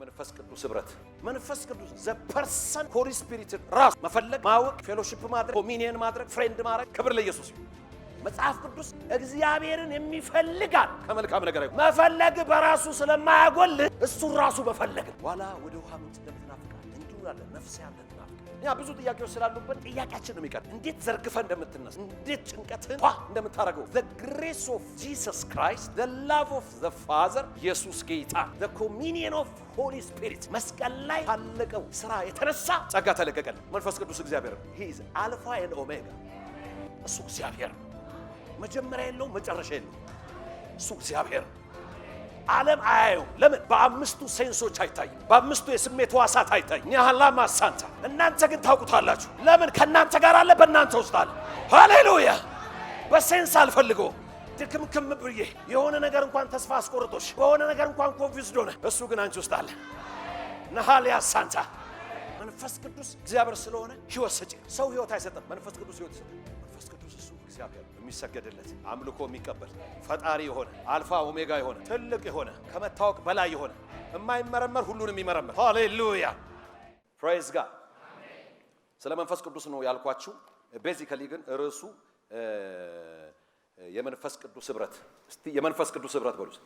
የመንፈስ ቅዱስ ህብረት መንፈስ ቅዱስ ዘ ፐርሰን ሆሊ ስፒሪት ራስ መፈለግ ማወቅ ፌሎሺፕ ማድረግ ኮሚኒየን ማድረግ ፍሬንድ ማድረግ ክብር ለኢየሱስ ይሁን። መጽሐፍ ቅዱስ እግዚአብሔርን የሚፈልጋል ከመልካም ነገር አይቆም መፈለግ በራሱ ስለማያጎል እሱ ራሱ በፈለግ ዋላ ወደ ውሃ ምንጭ እንደምትናፍቃ እንዲሁ ያለ ነፍስ ያለ ያ ብዙ ጥያቄዎች ስላሉበት ጥያቄያችን ነው የሚቀር እንዴት ዘርግፈ እንደምትነሳ እንዴት ጭንቀትን እንደምታረገው the grace of Jesus Christ the love of the Father ኢየሱስ ጌታ the communion of Holy Spirit መስቀል ላይ ታለቀው ስራ የተነሳ ጸጋ ተለቀቀል። መንፈስ ቅዱስ እግዚአብሔር he is alpha and omega እሱ እግዚአብሔር መጀመሪያ የለው መጨረሻ የለው እሱ እግዚአብሔር ዓለም አያየው። ለምን? በአምስቱ ሴንሶች አይታይም። በአምስቱ የስሜት ዋሳት አይታይም። ያህላ ማሳንታ እናንተ ግን ታውቁታላችሁ። ለምን? ከናንተ ጋር አለ፣ በእናንተ ውስጥ አለ። ሃሌሉያ! በሴንስ አልፈልገው ድክምክም ብዬ የሆነ ነገር እንኳን ተስፋ አስቆርጦሽ በሆነ ነገር እንኳን ኮንፊውዝድ ሆነ እሱ ግን አንቺ ውስጥ አለ። ነሃሊያ ሳንታ መንፈስ ቅዱስ እግዚአብሔር ስለሆነ ሕይወት ሰጪ ሰው ሕይወት አይሰጥም። መንፈስ ቅዱስ ሕይወት ይሰጣል። መንፈስ ቅዱስ እሱ እግዚአብሔር የሚሰገድለት አምልኮ የሚቀበል ፈጣሪ የሆነ አልፋ ኦሜጋ የሆነ ትልቅ የሆነ ከመታወቅ በላይ የሆነ የማይመረመር ሁሉንም የሚመረመር ሃሌሉያ ፕሬዝ ጋድ። ስለ መንፈስ ቅዱስ ነው ያልኳችሁ። ቤዚካሊ ግን ርዕሱ የመንፈስ ቅዱስ ህብረት። እስቲ የመንፈስ ቅዱስ ህብረት በሉት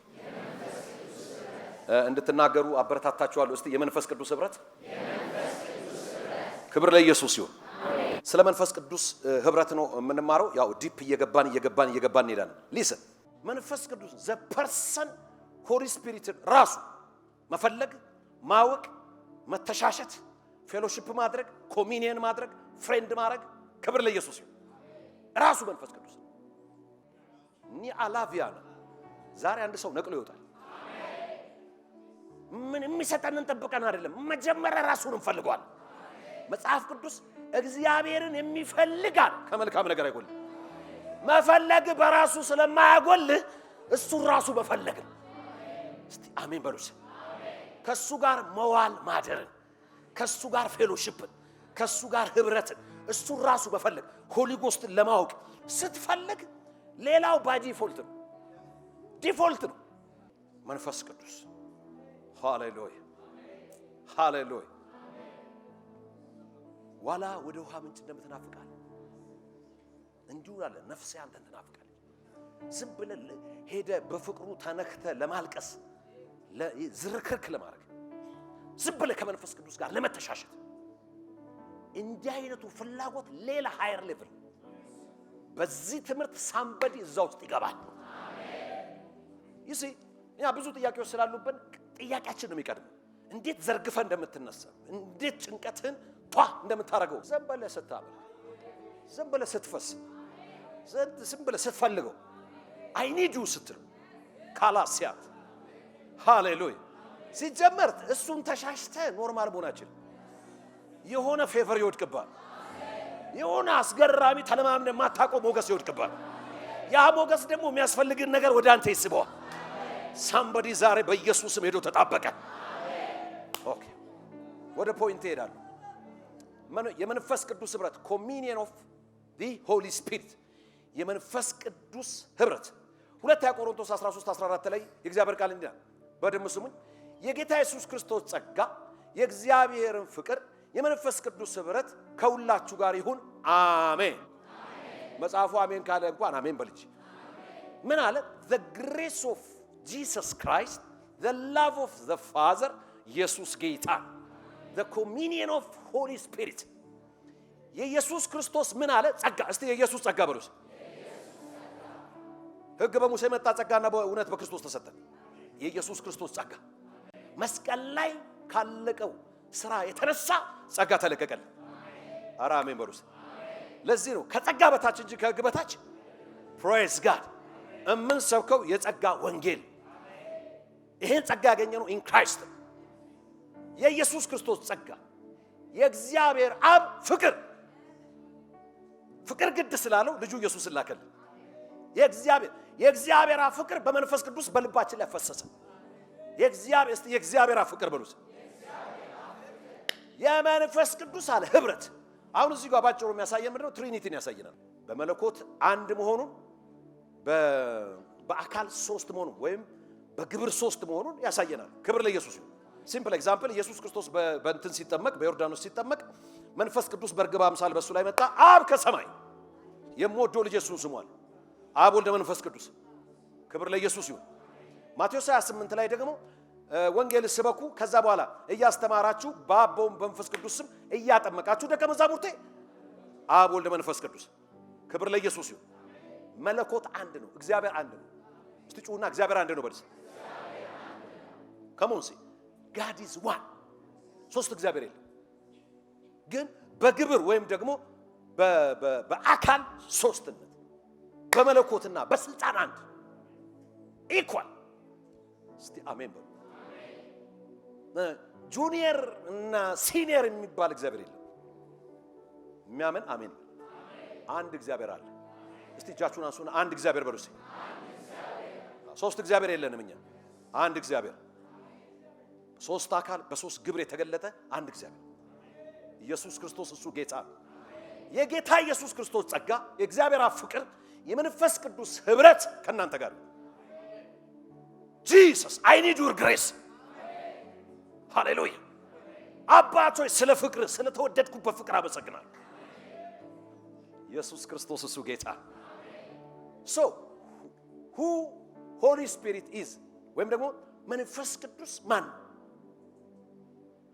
እንድትናገሩ አበረታታችኋለሁ። እስቲ የመንፈስ ቅዱስ ህብረት ክብር ለኢየሱስ ይሁን። ስለ መንፈስ ቅዱስ ህብረት ነው የምንማረው። ያው ዲፕ እየገባን እንሄዳለን። ሊስን መንፈስ ቅዱስ ዘ ፐርሰን ሆሊ ስፒሪት ራሱ መፈለግ ማወቅ መተሻሸት ፌሎሺፕ ማድረግ ኮሚኒየን ማድረግ ፍሬንድ ማድረግ ክብር ለኢየሱስ ይሁን። ራሱ መንፈስ ቅዱስ ኒ አላቪያና ዛሬ አንድ ሰው ነቅሎ ይወጣል። ምን የሚሰጠንን ጠብቀን አይደለም፣ መጀመሪያ ራሱን እንፈልገዋል። መጽሐፍ ቅዱስ እግዚአብሔርን የሚፈልጋል ከመልካም ነገር አይጎል። መፈለግ በራሱ ስለማያጎል እሱ ራሱ በፈለግ። እስቲ አሜን በሉስ። ከሱ ጋር መዋል ማደርን፣ ከሱ ጋር ፌሎሺፕን፣ ከሱ ጋር ህብረትን እሱ ራሱ በፈለግ ሆሊ ጎስትን ለማወቅ ስትፈልግ ሌላው ባይ ዲፎልት ነው። ዲፎልት ነው መንፈስ ቅዱስ። ሃሌሉያ ሃሌሉያ። ዋላ ወደ ውሃ ምንጭ እንደምትናፍቃል እንዲሁ አለ ነፍሴ አንተን ትናፍቃለች። ዝም ብለህ ሄደ በፍቅሩ ተነክተ ለማልቀስ ዝርክርክ ለማድረግ ዝም ብለህ ከመንፈስ ቅዱስ ጋር ለመተሻሸት እንዲህ አይነቱ ፍላጎት ሌላ ሃየር ሌቭል። በዚህ ትምህርት ሳምበዲ እዛ ውስጥ ይገባል። ይሲ ያ ብዙ ጥያቄዎች ስላሉብን ጥያቄያችን ነው የሚቀድመው። እንዴት ዘርግፈ እንደምትነሳ እንዴት ጭንቀትን እንደምታረገው ዘንበለ ስታበል ዘንበለ ስትፈስ ዘንበለ ስትፈልገው አይ ኒድ ዩ ስትል ካላሲያት ሃሌሉያ። ሲጀመር እሱን ተሻሽተ ኖርማል መሆናችን የሆነ ፌቨር ይወድቅባል። የሆነ አስገራሚ ተለማምነ ማታቆም ሞገስ ይወድቅባል። ያ ሞገስ ደግሞ የሚያስፈልግን ነገር ወደ አንተ ይስበዋል። ሳምበዲ ዛሬ በኢየሱስም ሄዶ ተጣበቀ። ኦኬ ወደ ፖይንት እሄዳለሁ። የመንፈስ ቅዱስ ህብረት ኮሚኒየን ኦፍ ዲ ሆሊ ስፒሪት የመንፈስ ቅዱስ ህብረት ሁለተኛ ቆሮንቶስ 13:14 ላይ የእግዚአብሔር ቃል እንዲህ በደም ስሙኝ የጌታ ኢየሱስ ክርስቶስ ጸጋ የእግዚአብሔርን ፍቅር የመንፈስ ቅዱስ ህብረት ከሁላችሁ ጋር ይሁን አሜን። መጽሐፉ አሜን ካለ እንኳን አሜን በልጅ ምን አለ? the grace of Jesus Christ the love of the Father ኢየሱስ ጌታ the communion of Holy Spirit የኢየሱስ ክርስቶስ ምን አለ? ጸጋ። እስቲ የኢየሱስ ጸጋ በሉስ። ሕግ በሙሴ መጣ፣ ጸጋና በእውነት በክርስቶስ ተሰጠን። የኢየሱስ ክርስቶስ ጸጋ መስቀል ላይ ካለቀው ስራ የተነሳ ጸጋ ተለቀቀል። ኧረ አሜን በሉስ። ለዚህ ነው ከጸጋ በታች እንጂ ከሕግ በታች ፕሬዝ ጋድ የምንሰብከው የጸጋ ወንጌል። ይሄን ጸጋ ያገኘነው ኢን ክራይስት የኢየሱስ ክርስቶስ ጸጋ የእግዚአብሔር አብ ፍቅር ግድ ስላለው ልጁ ኢየሱስን ላከል። የእግዚአብሔር አብ ፍቅር በመንፈስ ቅዱስ በልባችን ላይ ፈሰሰ። የእግዚአብሔር አብ ፍቅር በሉት። የመንፈስ ቅዱስ አለ ህብረት። አሁን እዚህ ጋር ባጭሩ የሚያሳየን ምንድነው? ትሪኒቲን ያሳየናል። በመለኮት አንድ መሆኑን በአካል ሶስት መሆኑን ወይም በግብር ሶስት መሆኑን ያሳየናል። ክብር ለኢየሱስ ይሁን። ሲምፕል ኤግዛምፕል ኢየሱስ ክርስቶስ በእንትን ሲጠመቅ በዮርዳኖስ ሲጠመቅ መንፈስ ቅዱስ በርግብ አምሳል በሱ ላይ መጣ። አብ ከሰማይ የምወደው ልጅ እሱ ስሟል። አብ ወልደ መንፈስ ቅዱስ ክብር ለኢየሱስ ይሁን። ማቴዎስ 28 ላይ ደግሞ ወንጌል ስበኩ ከዛ በኋላ እያስተማራችሁ በአብ በመንፈስ ቅዱስ ስም እያጠመቃችሁ ደቀ መዛሙርቴ አብ ወልደ መንፈስ ቅዱስ ክብር ለኢየሱስ ይሁን። መለኮት አንድ ነው፣ እግዚአብሔር አንድ ነው። እስቲ ጩሁና እግዚአብሔር አንድ ነው በልስ። ከሞን ሲ God is one ሶስት እግዚአብሔር የለም፣ ግን በግብር ወይም ደግሞ በአካል ሶስትነት በመለኮትና በስልጣን አንድ ኢኳል። እስቲ አሜን በሉ። ጁኒየር እና ሲኒየር የሚባል እግዚአብሔር የለም። የሚያምን አሜን። አንድ እግዚአብሔር አለ። እስቲ እጃችሁን አንሱና አንድ እግዚአብሔር በሉ። እስቲ ሶስት እግዚአብሔር የለንም እኛ። አንድ እግዚአብሔር ሶስት አካል በሶስት ግብር የተገለጠ አንድ እግዚአብሔር ኢየሱስ ክርስቶስ እሱ ጌታ ነው። የጌታ ኢየሱስ ክርስቶስ ጸጋ፣ የእግዚአብሔር አብ ፍቅር፣ የመንፈስ ቅዱስ ህብረት ከእናንተ ጋር ነው። ጂሰስ አይ ኒድ ዩር ግሬስ። ሃሌሉያ። አባቶች ስለ ፍቅር ስለተወደድኩበት ፍቅር አመሰግናለሁ። ኢየሱስ ክርስቶስ እሱ ጌታ። ሶ ሁ ሆሊ ስፒሪት ኢዝ ወይም ደግሞ መንፈስ ቅዱስ ማን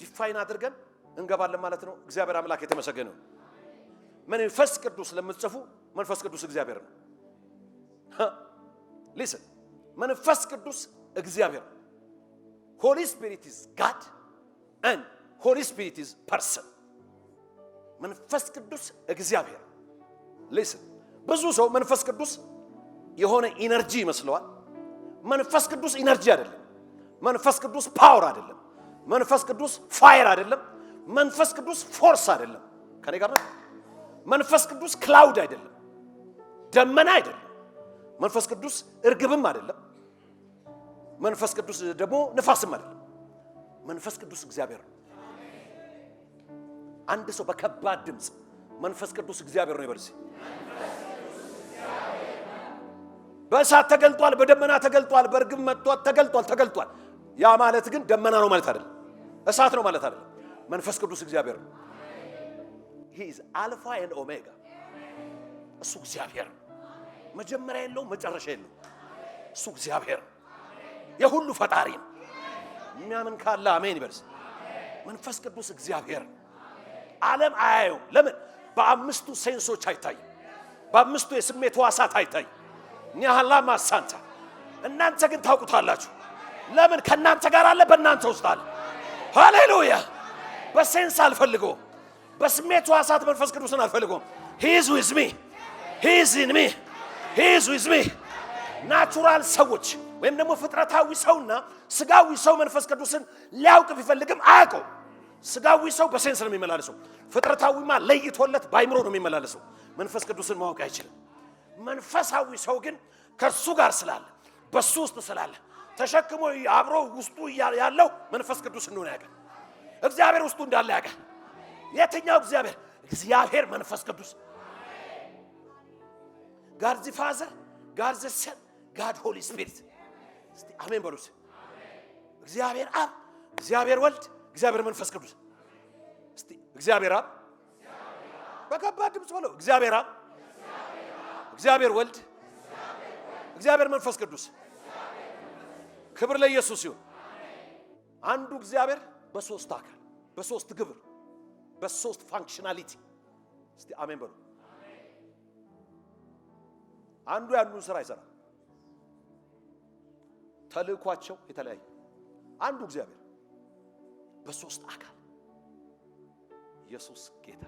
ዲፋይን አድርገን እንገባለን ማለት ነው። እግዚአብሔር አምላክ የተመሰገነ ነው። መንፈስ ቅዱስ ለምትጽፉ መንፈስ ቅዱስ እግዚአብሔር ነው። ሊስን መንፈስ ቅዱስ እግዚአብሔር ነው። ሆሊ ስፒሪት ኢዝ ጋድ and Holy Spirit is person። መንፈስ ቅዱስ እግዚአብሔር። ሊስን ብዙ ሰው መንፈስ ቅዱስ የሆነ ኢነርጂ ይመስለዋል። መንፈስ ቅዱስ ኢነርጂ አይደለም። መንፈስ ቅዱስ ፓወር አይደለም። መንፈስ ቅዱስ ፋየር አይደለም። መንፈስ ቅዱስ ፎርስ አይደለም። ከኔ ጋር ነው። መንፈስ ቅዱስ ክላውድ አይደለም፣ ደመና አይደለም። መንፈስ ቅዱስ እርግብም አይደለም። መንፈስ ቅዱስ ደግሞ ንፋስም አይደለም። መንፈስ ቅዱስ እግዚአብሔር ነው። አንድ ሰው በከባድ ድምፅ መንፈስ ቅዱስ እግዚአብሔር ነው ይበልሲ። በእሳት ተገልጧል፣ በደመና ተገልጧል፣ በእርግብ መጥቷል፣ ተገልጧል። ያ ማለት ግን ደመና ነው ማለት አይደለም፣ እሳት ነው ማለት አይደለም። መንፈስ ቅዱስ እግዚአብሔር ነው። he is alpha and omega። እሱ እግዚአብሔር ነው። መጀመሪያ የለውም፣ መጨረሻ የለውም። እሱ እግዚአብሔር ነው። የሁሉ ፈጣሪ ነው። የሚያምን ካለ አሜን ይበልስ። መንፈስ ቅዱስ እግዚአብሔር ነው። ዓለም አያየውም። ለምን? በአምስቱ ሴንሶች አይታይም። በአምስቱ የስሜት ሕዋሳት አይታይም። ኒያላ ማሳንታ እናንተ ግን ታውቁታላችሁ። ለምን? ከናንተ ጋር አለ፣ በእናንተ ውስጥ አለ። ሃሌሉያ። በሴንስ አልፈልገውም፣ በስሜት ሕዋሳት መንፈስ ቅዱስን አልፈልገውም። he is with me he is in me he is with me። ናቹራል ሰዎች ወይም ደግሞ ፍጥረታዊ ሰውና ስጋዊ ሰው መንፈስ ቅዱስን ሊያውቅ ቢፈልግም አያውቀው። ስጋዊ ሰው በሴንስ ነው የሚመላለሰው። ፍጥረታዊማ ለይቶለት ባይምሮ ነው የሚመላለሰው። መንፈስ ቅዱስን ማወቅ አይችልም። መንፈሳዊ ሰው ግን ከእርሱ ጋር ስላለ በሱ ውስጥ ስላለ ተሸክሞ አብሮ ውስጡ ያለው መንፈስ ቅዱስ እንደሆነ ያውቃል። እግዚአብሔር ውስጡ እንዳለ ያውቃል። የትኛው እግዚአብሔር? እግዚአብሔር መንፈስ ቅዱስ። ጋድ ዘ ፋዘር፣ ጋድ ዘ ሰን፣ ጋድ ሆሊ ስፒሪት። እስቲ አሜን በሉት። እግዚአብሔር አብ፣ እግዚአብሔር ወልድ፣ እግዚአብሔር መንፈስ ቅዱስ። እስቲ እግዚአብሔር አብ በከባድ ድምፅ በለው። እግዚአብሔር አብ፣ እግዚአብሔር ወልድ፣ እግዚአብሔር መንፈስ ቅዱስ። ክብር ለኢየሱስ ይሁን። አንዱ እግዚአብሔር በሶስት አካል፣ በሶስት ግብር፣ በሶስት ፋንክሽናሊቲ። እስቲ አሜን በሉ። አንዱ ያንዱን ስራ ይሰራል። ተልእኳቸው የተለያየ። አንዱ እግዚአብሔር በሶስት አካል። ኢየሱስ ጌታ።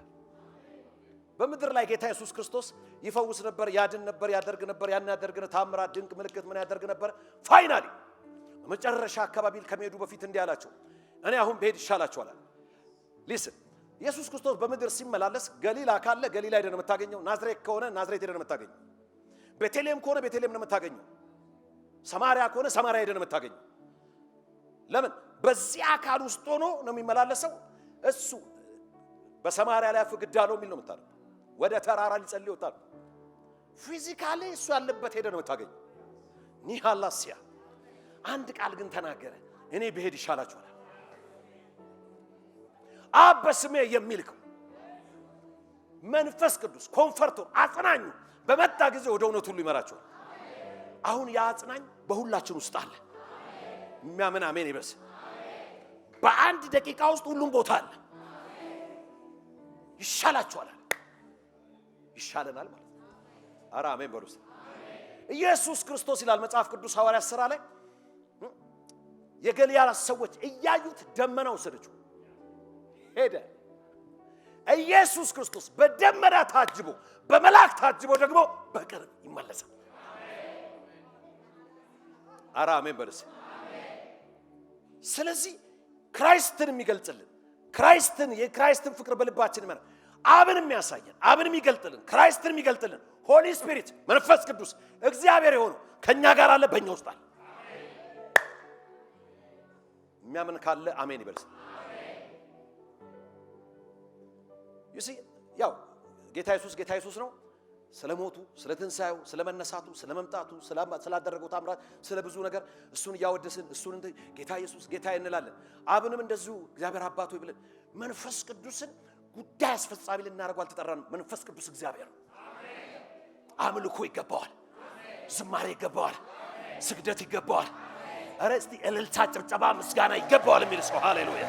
በምድር ላይ ጌታ ኢየሱስ ክርስቶስ ይፈውስ ነበር፣ ያድን ነበር፣ ያደርግ ነበር፣ ያን ያደርግ ነበር፣ ታምራት፣ ድንቅ ምልክት ምን ያደርግ ነበር። ፋይናሊ መጨረሻ አካባቢ ከመሄዱ በፊት እንዲህ አላቸው፣ እኔ አሁን ብሄድ ይሻላችኋል። ሊስን ኢየሱስ ክርስቶስ በምድር ሲመላለስ ገሊላ ካለ ገሊላ ሄደን ነው የምታገኘው። ናዝሬት ከሆነ ናዝሬት ሄደን ነው የምታገኘው። ቤተልሔም ከሆነ ቤተልሔም ነው የምታገኘው። ሰማርያ ከሆነ ሰማርያ ሄደን ነው የምታገኘው። ለምን? በዚህ አካል ውስጥ ሆኖ ነው የሚመላለሰው። እሱ በሰማርያ ላይ ፍግዳ ነው የሚል ነው የምታለው። ወደ ተራራ ሊጸልይ ወጣል። ፊዚካሊ እሱ ያለበት ሄደ ነው የምታገኘው። ኒሃላሲያ አንድ ቃል ግን ተናገረ፣ እኔ ብሄድ ይሻላችኋል። አብ በስሜ የሚልከው መንፈስ ቅዱስ ኮንፈርተር አጽናኙ በመጣ ጊዜ ወደ እውነት ሁሉ ይመራቸዋል። አሁን ያ አጽናኝ በሁላችን ውስጥ አለ። የሚያምን አሜን ይበስ። በአንድ ደቂቃ ውስጥ ሁሉም ቦታ አለ። ይሻላችኋል፣ ይሻለናል ማለት አራ አሜን በሉስ። ኢየሱስ ክርስቶስ ይላል መጽሐፍ ቅዱስ ሐዋርያት ሥራ ላይ የገሊላ ሰዎች እያዩት ደመና ወሰደችው ሄደ። ኢየሱስ ክርስቶስ በደመና ታጅቦ በመላእክ ታጅቦ ደግሞ በቅርብ ይመለሳል። አራ አሜን በሉስ። ስለዚህ ክራይስትን የሚገልጽልን ክራይስትን የክራይስትን ፍቅር በልባችን ይመራ አብን የሚያሳየን አብን የሚገልጥልን ክራይስትን የሚገልጥልን ሆሊ ስፒሪት መንፈስ ቅዱስ እግዚአብሔር የሆነው ከኛ ጋር አለ፣ በእኛ ውስጥ አለ። የሚያምን ካለ አሜን ይበል። ይሲ ያው ጌታ ኢየሱስ ነው። ስለ ሞቱ፣ ስለ ትንሣኤው፣ ስለ መነሳቱ፣ ስለ መምጣቱ፣ ስላደረገው ታምራት፣ ስለ ብዙ ነገር እሱን እያወደስን እሱን ጌታ ኢየሱስ ጌታ እንላለን። አብንም እንደዚሁ እግዚአብሔር አባቱ ይብለን። መንፈስ ቅዱስን ጉዳይ አስፈጻሚ ልናደርገው አልተጠራንም። መንፈስ ቅዱስ እግዚአብሔር ነው። አምልኮ ይገባዋል፣ ዝማሬ ይገባዋል፣ ስግደት ይገባዋል። ኧረ እስቲ እልልታ፣ ጭብጨባ፣ ምስጋና ይገባዋል የሚል ሰው ሃሌሉያ።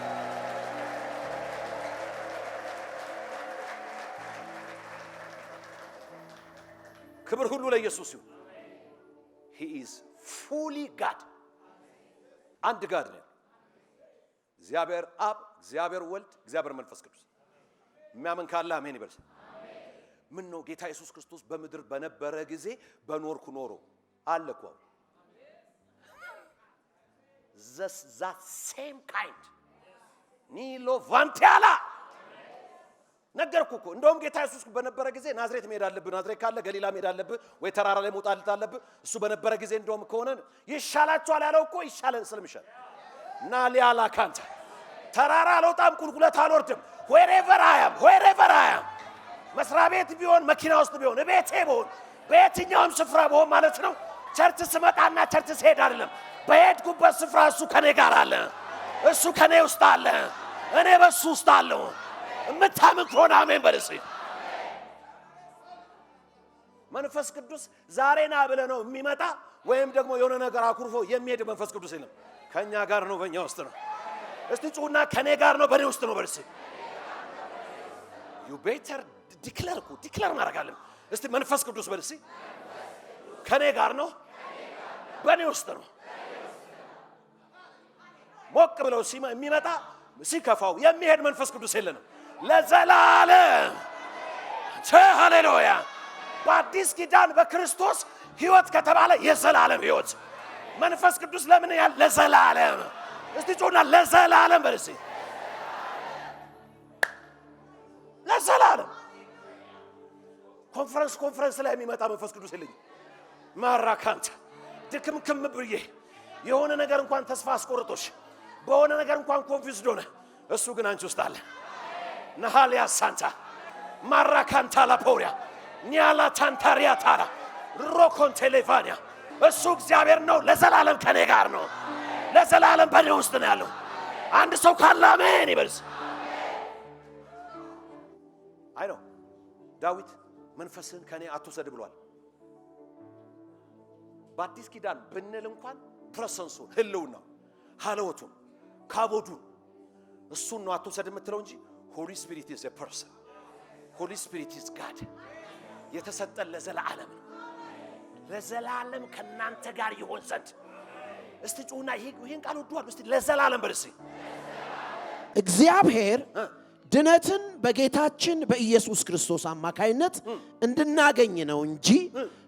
ክብር ሁሉ ለኢየሱስ ይሁን። he is fully God አንድ ጋድ ነው። እግዚአብሔር አብ፣ እግዚአብሔር ወልድ፣ እግዚአብሔር መንፈስ ቅዱስ። የሚያምን ካለ አሜን ይበል። ምን ነው ጌታ ኢየሱስ ክርስቶስ በምድር በነበረ ጊዜ በኖርኩ ኖሮ አለኩ that same kind ኒሎ ቫንቲያላ ነገርኩ እኮ። እንደውም ጌታ ኢየሱስ በነበረ ጊዜ ናዝሬት መሄድ አለብህ፣ ናዝሬት ካለ ገሊላ መሄድ አለብህ፣ ወይ ተራራ ላይ መውጣት አለብህ። እሱ በነበረ ጊዜ እንደውም ከሆነ ይሻላችኋል ያለው እኮ ይሻለን ስለሚሻል እና ሊያላ ካንተ ተራራ አልወጣም፣ ቁልቁለት አልወርድም። wherever I am መስሪያ ቤት ቢሆን፣ መኪና ውስጥ ቢሆን፣ ቤቴ ቢሆን፣ በየትኛውም ስፍራ ቢሆን ማለት ነው። ቸርች ስመጣና ቸርች ስሄድ አይደለም፣ በሄድኩበት ስፍራ እሱ ከኔ ጋር አለ፣ እሱ ከኔ ውስጥ አለ፣ እኔ በሱ ውስጥ አለሁ። የምታምን ከሆነ አሜን በልስ። መንፈስ ቅዱስ ዛሬ ና ብለህ ነው የሚመጣ ወይም ደግሞ የሆነ ነገር አኩርፎ የሚሄድ መንፈስ ቅዱስ የለም። ከኛ ጋር ነው፣ በእኛ ውስጥ ነው። እስቲ ጩና ከኔ ጋር ነው፣ በኔ ውስጥ ነው በልስ። you better ዲክለር ማድረጋለን። እስቲ መንፈስ ቅዱስ በልስ ከኔ ጋር ነው፣ በኔ ውስጥ ነው። ሞቅ ብለው የሚመጣ ሲከፋው የሚሄድ መንፈስ ቅዱስ የለንም ለዘላለም። ሃሌሉያ። በአዲስ ኪዳን በክርስቶስ ሕይወት ከተባለ የዘላለም ሕይወት መንፈስ ቅዱስ ለምን ያለ ለዘላለም። እስቲ ጮና ለዘላለም በልሲ ለዘላለም። ኮንፈረንስ ላይ የሚመጣ መንፈስ ቅዱስ የለኝ። ማራካንተ ድክምክም ብዬ የሆነ ነገር እንኳን ተስፋ አስቆርጦሽ በሆነ ነገር እንኳን ኮንፊውዝድ ሆነ፣ እሱ ግን አንቺ ውስጥ አለ። ነሃሊያ ሳንታ ማራካንታ ላፖሪያ ኒያላ ታንታሪያ ታራ ሮኮን ቴሌቫኒያ እሱ እግዚአብሔር ነው። ለዘላለም ከኔ ጋር ነው፣ ለዘላለም በኔ ውስጥ ነው ያለው። አንድ ሰው ካለ አሜን ይበልስ። አይ ነው ዳዊት መንፈስን ከኔ አትውሰድ ብሏል። በአዲስ ኪዳን ብንል እንኳን ፕሬሰንሱ ህልውና ሃለወቱን ካቦዱን እሱን ነው አትውሰድ የምትለው እንጂ ሆሊ ስፒሪት ኢዝ ኤ ፐርሰን። ሆሊ ስፒሪት ኢዝ ጋድ። የተሰጠን ለዘላለም ነው። ለዘላለም ከናንተ ጋር ይሆን ዘንድ እስቲ ጩና ይሄን ቃል ወዷል። እስቲ ለዘላለም በርሲ እግዚአብሔር ድነትን በጌታችን በኢየሱስ ክርስቶስ አማካይነት እንድናገኝ ነው እንጂ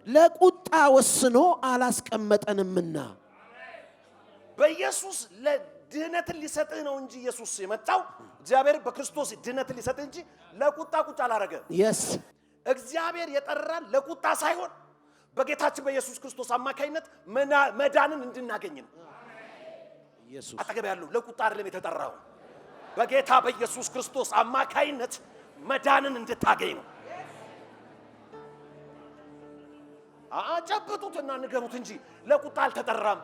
ለቁጣ ወስኖ አላስቀመጠንምና። በኢየሱስ ለድነትን ሊሰጥህ ነው እንጂ ኢየሱስ የመጣው እግዚአብሔር በክርስቶስ ድነትን ሊሰጥህ እንጂ ለቁጣ ቁጭ አላረገም። yes እግዚአብሔር የጠራን ለቁጣ ሳይሆን በጌታችን በኢየሱስ ክርስቶስ አማካይነት መዳንን እንድናገኝ ነው። ኢየሱስ አጠገብ ያለው ለቁጣ አይደለም የተጠራው፣ በጌታ በኢየሱስ ክርስቶስ አማካይነት መዳንን እንድታገኝ ነው። አጨብጡትና ንገሩት እንጂ ለቁጣ አልተጠራም።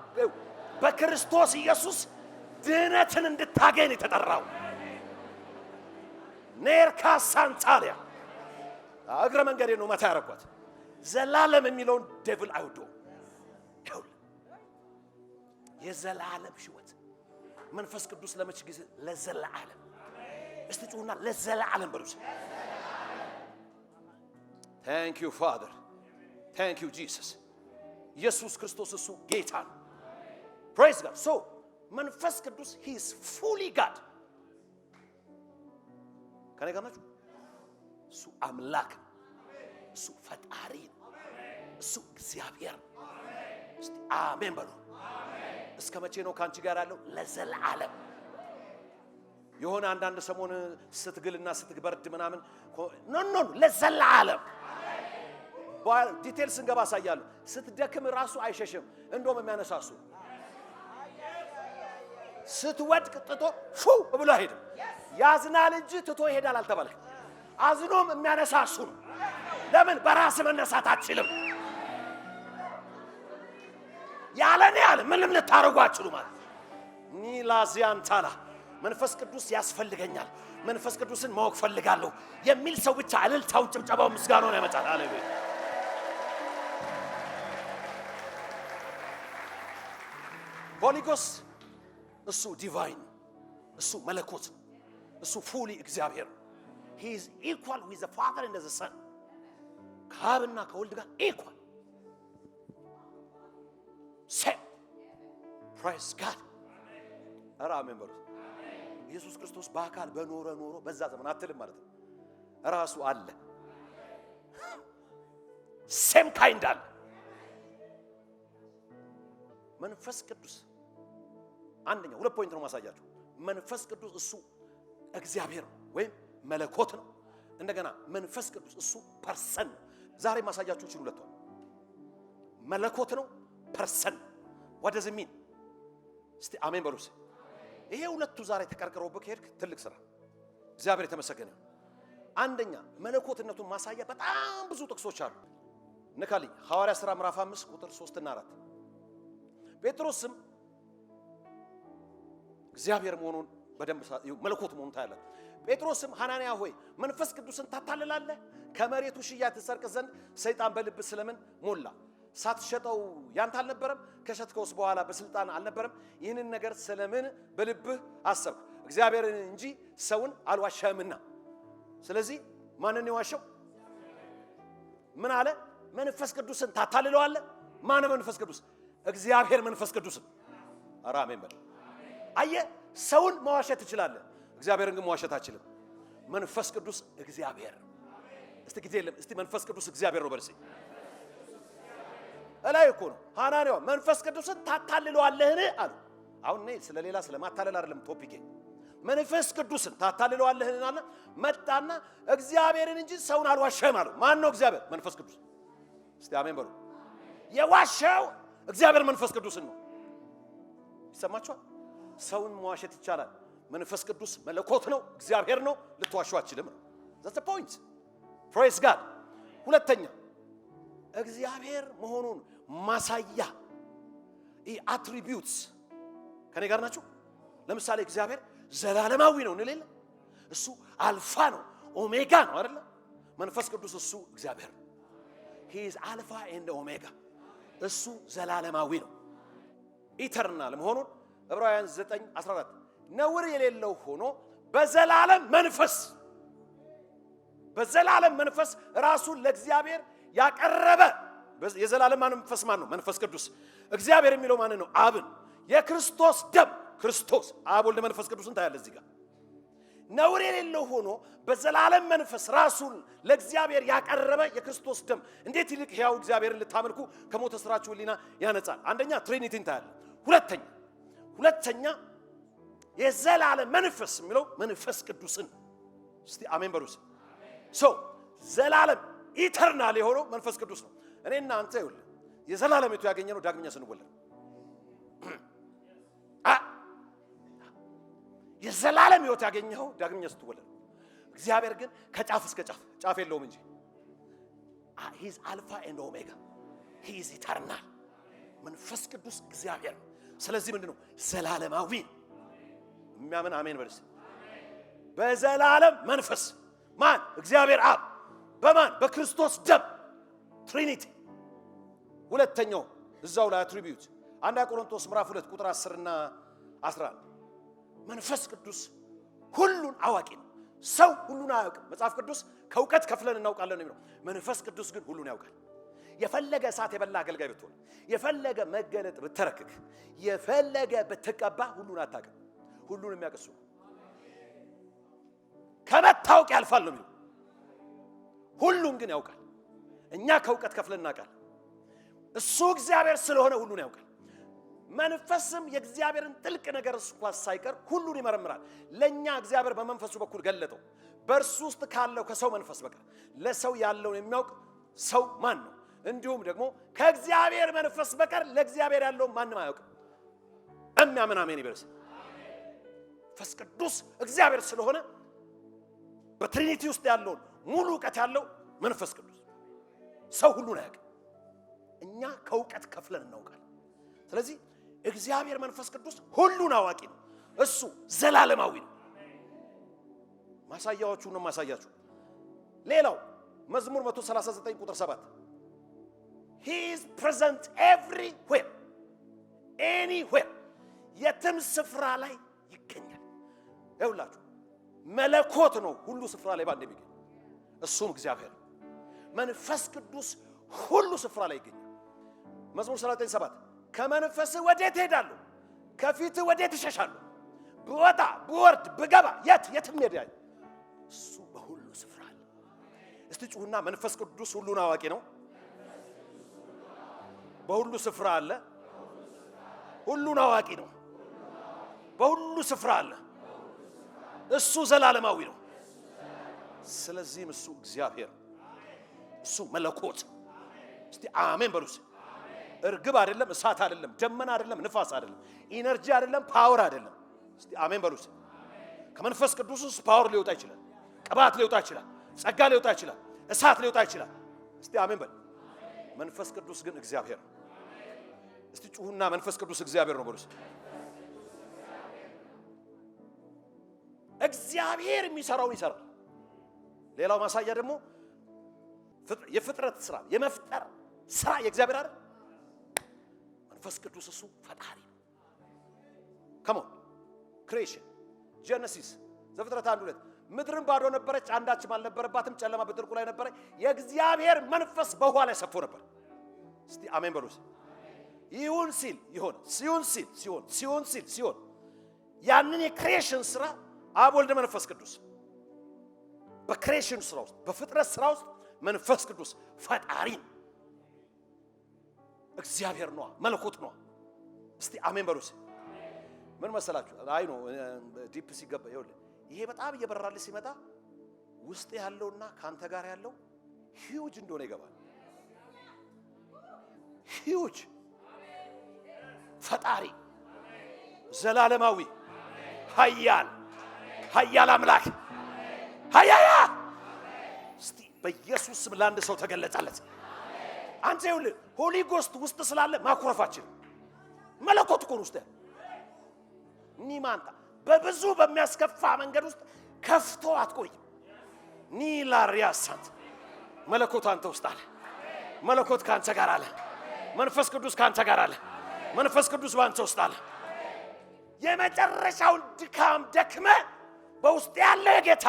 በክርስቶስ ኢየሱስ ድነትን እንድታገኝ የተጠራው ኔርካ ሳንታሊያ እግረ መንገዴ ነው መታ ያረኳት። ዘላለም የሚለውን ዴቪል አይወደውም። የዘላለም ሕይወት መንፈስ ቅዱስ ለመች ጊዜ ለዘላለም። እስቲ ጩሁና ለዘላለም በሉስ። Thank you Father, thank you Jesus. ኢየሱስ ክርስቶስ እሱ ጌታ ነው። Praise God. So መንፈስ ቅዱስ he is fully God. ከኔ ጋር ናችሁ? እሱ አምላክ ነው። እሱ ፈጣሪ ነው። እሱ እግዚአብሔር ነው። እስቲ አሜን በሉ። እስከ መቼ ነው ካንቺ ጋር ያለው? ለዘላለም። የሆነ አንዳንድ ሰሞን ስትግልና ስትበርድ ምናምን ኖ ለዘላለም። ዲቴል ስንገባ አሳያለሁ። ስትደክም ራሱ አይሸሽም፣ እንደውም የሚያነሳሱ ስትወድቅ ጥቶ ፉ ብሎ አይሄድም። ያዝናል እንጂ ትቶ ይሄዳል አልተባልክም። አዝኖም የሚያነሳሱ ነው። ለምን? በራስ መነሳት አትችልም። ያለኔ ያለ ምንም ልታረጉ አትችሉ ማለት ኒላዚያንታላ መንፈስ ቅዱስ ያስፈልገኛል፣ መንፈስ ቅዱስን ማወቅ ፈልጋለሁ የሚል ሰው ብቻ እልልታው፣ ጭብጨባው፣ ምስጋናውን ያመጣል። ሃሌሉያ። ሆሊ ጎስት እሱ ዲቫይን፣ እሱ መለኮት፣ እሱ ፉሊ እግዚአብሔር። he is equal with the father and the son። ከአብና ከወልድ ጋር equal same። praise God። ኧረ አሜን በሉ። ኢየሱስ ክርስቶስ በአካል በኖረ ኖሮ በዛ ዘመን አትልም ማለት ነው። ራሱ አለ ሴም ካይንድ አለ። መንፈስ ቅዱስ አንደኛ ሁለት ፖይንት ነው ማሳያችሁ። መንፈስ ቅዱስ እሱ እግዚአብሔር ነው ወይም መለኮት ነው። እንደገና መንፈስ ቅዱስ እሱ ፐርሰን ነው። ዛሬ ማሳያችሁ እቺ ሁለት ነው። መለኮት ነው፣ ፐርሰን። what does it mean? እስቲ አሜን በሉ። ይሄ ሁለቱ ዛሬ ተቀርቅረውበት ከሄድክ ትልቅ ስራ። እግዚአብሔር የተመሰገነ ነው። አንደኛ መለኮትነቱን ማሳያ በጣም ብዙ ጥቅሶች አሉ። ንካልኝ ሐዋርያ ሥራ ምዕራፍ 5 ቁጥር 3 እና 4 ጴጥሮስም እግዚአብሔር መሆኑን በደንብ መለኮት መሆኑን ታያለህ። ጴጥሮስም ሐናንያ ሆይ መንፈስ ቅዱስን ታታልላለህ? ከመሬቱ ሽያጭ ትሰርቅ ዘንድ ሰይጣን በልብ ስለምን ሞላ? ሳትሸጠው ያንተ አልነበረም? ከሸጥከውስ በኋላ በስልጣን አልነበረም? ይህንን ነገር ስለምን በልብህ አሰብክ? እግዚአብሔርን እንጂ ሰውን አልዋሻህምና። ስለዚህ ማንን የዋሸው? ምን አለ? መንፈስ ቅዱስን ታታልለዋለህ? ማን መንፈስ ቅዱስ? እግዚአብሔር መንፈስ ቅዱስን። ኧረ አሜን በል። አየህ፣ ሰውን መዋሸት ትችላለህ፣ እግዚአብሔርን ግን መዋሸት አትችልም። መንፈስ ቅዱስ እግዚአብሔር። እስቲ ግድ የለም እስቲ መንፈስ ቅዱስ እግዚአብሔር ነው በልሲ። እላይ እኮ ነው ሐናንያው መንፈስ ቅዱስን ታታልለዋለህን አሉ። አሁን እኔ ስለሌላ ስለማታለል አይደለም ቶፒኬ። መንፈስ ቅዱስን ታታልለዋለህን አለ። መጣና እግዚአብሔርን እንጂ ሰውን አልዋሸህም አለው። ማን ነው እግዚአብሔር? መንፈስ ቅዱስ። እስቲ አሜን በሉ። የዋሸው እግዚአብሔር መንፈስ ቅዱስን ነው። ይሰማችኋል? ሰውን መዋሸት ይቻላል። መንፈስ ቅዱስ መለኮት ነው፣ እግዚአብሔር ነው። ልትዋሸው አትችልም ነው። that's the point። praise God። ሁለተኛ እግዚአብሔር መሆኑን ማሳያ አትሪቢዩትስ ከኔ ጋር ናችሁ? ለምሳሌ እግዚአብሔር ዘላለማዊ ነው እንለለ፣ እሱ አልፋ ነው ኦሜጋ ነው አይደለ? መንፈስ ቅዱስ እሱ እግዚአብሔር ነው። he is alpha and omega። እሱ ዘላለማዊ ነው፣ ኢተርናል መሆኑን ዕብራውያን 9:14 ነውር የሌለው ሆኖ በዘላለም መንፈስ ራሱን ለእግዚአብሔር ያቀረበ። የዘላለም መንፈስ ማን ነው? መንፈስ ቅዱስ። እግዚአብሔር የሚለው ማን ነው? አብን። የክርስቶስ ደም ክርስቶስ አብ ወልድ መንፈስ ቅዱስን ታያለ እዚህ ጋር። ነውር የሌለው ሆኖ በዘላለም መንፈስ ራሱን ለእግዚአብሔር ያቀረበ የክርስቶስ ደም እንዴት ይልቅ ሕያው እግዚአብሔርን ልታመልኩ ከሞተ ስራችሁ ሕሊና ያነጻል። አንደኛ ትሪኒቲን ታያለ። ሁለተኛ የዘላለም መንፈስ የሚለው መንፈስ ቅዱስን። እስቲ አሜን በሉስ። ዘላለም ኢተርናል የሆነው መንፈስ ቅዱስ ነው። እኔና አንተ ይኸውልህ የዘላለምቱ ያገኘነው ዳግመኛ ስንወለድ። የዘላለም ሕይወት ያገኘኸው ዳግመኛ ስትወለድ። እግዚአብሔር ግን ከጫፍ እስከ ጫፍ የለውም እንጂ he is alpha and omega። he is eternal። መንፈስ ቅዱስ እግዚአብሔር ነው። ስለዚህ ምንድነው? ዘላለማዊ። የሚያምን አሜን በልስ። በዘላለም መንፈስ ማን? እግዚአብሔር አብ በማን? በክርስቶስ ደም ትሪኒቲ። ሁለተኛው እዛው ላይ አትሪቢዩት አንደኛ ቆሮንቶስ ምዕራፍ 2 ቁጥር 10 እና 11 መንፈስ ቅዱስ ሁሉን አዋቂ ነው። ሰው ሁሉን አያውቅም። መጽሐፍ ቅዱስ ከእውቀት ከፍለን እናውቃለን ነው የሚለው። መንፈስ ቅዱስ ግን ሁሉን ያውቃል። የፈለገ እሳት የበላ አገልጋይ ብትሆን፣ የፈለገ መገለጥ ብትረክክ፣ የፈለገ ብትቀባ ሁሉን አታውቅም። ሁሉን የሚያውቅ ነው። ከመታወቅ ያልፋል ነው የሚለው። ሁሉን ግን ያውቃል። እኛ ከእውቀት ከፍለን እናውቃለን። እሱ እግዚአብሔር ስለሆነ ሁሉን ያውቃል። መንፈስም የእግዚአብሔርን ጥልቅ ነገር እንኳን ሳይቀር ሁሉን ይመረምራል። ለኛ እግዚአብሔር በመንፈሱ በኩል ገለጠው። በእርሱ ውስጥ ካለው ከሰው መንፈስ በቀር ለሰው ያለውን የሚያውቅ ሰው ማን ነው? እንዲሁም ደግሞ ከእግዚአብሔር መንፈስ በቀር ለእግዚአብሔር ያለውን ማንም አያውቅም። የሚያምን አሜን ይበል። መንፈስ ቅዱስ እግዚአብሔር ስለሆነ በትሪኒቲ ውስጥ ያለውን ሙሉ ዕውቀት ያለው መንፈስ ቅዱስ ሰው ሁሉን አያውቅም። እኛ ከእውቀት ከፍለን እናውቃለን። ስለዚህ እግዚአብሔር መንፈስ ቅዱስ ሁሉን አዋቂ ነው። እሱ ዘላለማዊ ነው። ማሳያዎቹን ነው ማሳያችሁ። ሌላው መዝሙር 139 ቁጥር 7 He is present everywhere anywhere የትም ስፍራ ላይ ይገኛል። ይኸውላችሁ መለኮት ነው ሁሉ ስፍራ ላይ ባንድ የሚገኝ እሱም እግዚአብሔር መንፈስ ቅዱስ ሁሉ ስፍራ ላይ ይገኛል። መዝሙር 39:7 ከመንፈስ ወዴት ሄዳለሁ? ከፊት ወዴት እሸሻለሁ? ብወጣ ብወርድ ብገባ የትም ሄዳለሁ። እሱ በሁሉ ስፍራ አለ። እስቲ ጩሁና መንፈስ ቅዱስ ሁሉን አዋቂ ነው። በሁሉ ስፍራ አለ። ሁሉን አዋቂ ነው። በሁሉ ስፍራ አለ። እሱ ዘላለማዊ ነው። ስለዚህም እሱ እግዚአብሔር፣ እሱ መለኮት። እስቲ አሜን በሉስ። እርግብ አይደለም፣ እሳት አይደለም፣ ደመና አይደለም፣ ንፋስ አይደለም፣ ኢነርጂ አይደለም፣ ፓወር አይደለም። እስቲ አሜን በሉስ። ከመንፈስ ቅዱስ ውስጥ ፓወር ሊወጣ ይችላል፣ ቅባት ሊወጣ ይችላል፣ ጸጋ ሊወጣ ይችላል፣ እሳት ሊወጣ ይችላል። እስቲ አሜን በል። መንፈስ ቅዱስ ግን እግዚአብሔር ነው። እስቲ ጩሁና መንፈስ ቅዱስ እግዚአብሔር ነው በሉስ። እግዚአብሔር የሚሰራውን ይሰራል። ሌላው ማሳያ ደግሞ የፍጥረት ስራ የመፍጠር ስራ የእግዚአብሔር አይደል? መንፈስ ቅዱስ እሱ ፈጣሪ ነው። ከሞን ክሬሽን ጄኔሲስ ዘፍጥረት 1:2 ምድርን ባዶ ነበረች፣ አንዳችም አልነበረባትም፣ ጨለማ በጥልቁ ላይ ነበረ፣ የእግዚአብሔር መንፈስ በውኃ ላይ ሰፎ ነበር። እስቲ አሜን በሉስ። ይሁን ሲል ይሆን፣ ሲሆን ሲል ሲሆን፣ ሲሆን ሲል ሲሆን። ያንን የክሬሽን ስራ አብ ወልድ መንፈስ ቅዱስ በክሬሽን ስራ ውስጥ በፍጥረት ስራ ውስጥ መንፈስ ቅዱስ ፈጣሪ እግዚአብሔር ነው፣ መለኮት ነው። እስቲ አሜን በሉስ። ምን መሰላችሁ? አይ ነው ዲፕ ሲገባ ይኸውልህ፣ ይሄ በጣም እየበራልህ ሲመጣ ውስጥ ያለውና ካንተ ጋር ያለው ሂውጅ እንደሆነ ይገባል። ሂውጅ ፈጣሪ ዘላለማዊ ኃያል አምላክ ኃያያ። እስቲ በኢየሱስ ስም ለአንድ ሰው ተገለጸለት። አንተ ይኸውልህ ሆሊ ጎስት ውስጥ ስላለ ማኩረፋችን መለኮት እኮ ውስጥ ኒማንታ በብዙ በሚያስከፋ መንገድ ውስጥ ከፍቶ አትቆይ። ኒላሪያሳት መለኮት አንተ ውስጥ አለ። መለኮት ካንተ ጋር አለ። መንፈስ ቅዱስ ካንተ ጋር አለ። መንፈስ ቅዱስ ባንተ ውስጥ አለ። የመጨረሻውን ድካም ደክመ በውስጥ ያለ ጌታ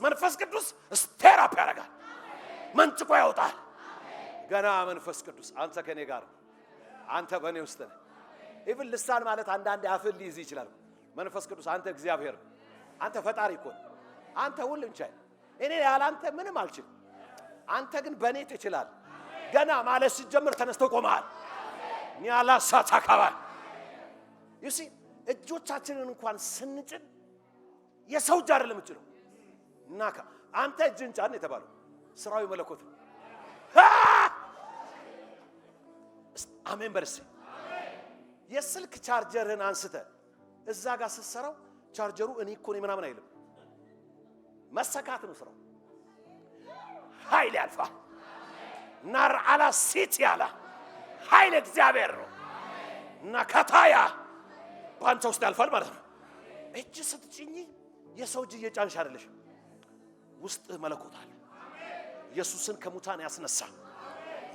መንፈስ ቅዱስ ስቴራፕ ያደርጋል፣ መንጥቆ ያወጣል። ገና መንፈስ ቅዱስ አንተ ከኔ ጋር አንተ በእኔ ውስጥ ነህ። ኢቭን ልሳን ማለት አንዳንድ አፍል ሊይዝ ይችላል። መንፈስ ቅዱስ አንተ እግዚአብሔር አንተ ፈጣሪ እኮ አንተ ሁሉን ቻይ። እኔ ያለ አንተ ምንም አልችልም። አንተ ግን በእኔ ትችላለህ። ገና ማለት ሲጀምር ተነስተው ቆመሃል። ኒያላ ሳታካባ ይሲ እጆቻችንን እንኳን ስንጭን የሰው እጅ አይደለም እጭ ነው። እናካ አንተ እጅን ጫን የተባለው ስራዊ መለኮት ነው። አሜን በርሲ። የስልክ ቻርጀርን አንስተ እዛ ጋር ስትሰራው ቻርጀሩ እኔ እኮ ነኝ ምናምን አይልም። መሰካት ነው ስራው። ኃይል ያልፋል። ናር አላ ሲት ያላ ኃይል እግዚአብሔር ነው እና ከታያ ባንተ ውስጥ ያልፋል ማለት ነው። እጅ ስትጭኝ የሰው እጅ እየጫንሽ አይደለሽ። ውስጥ መለኮት አለ። ኢየሱስን ከሙታን ያስነሳ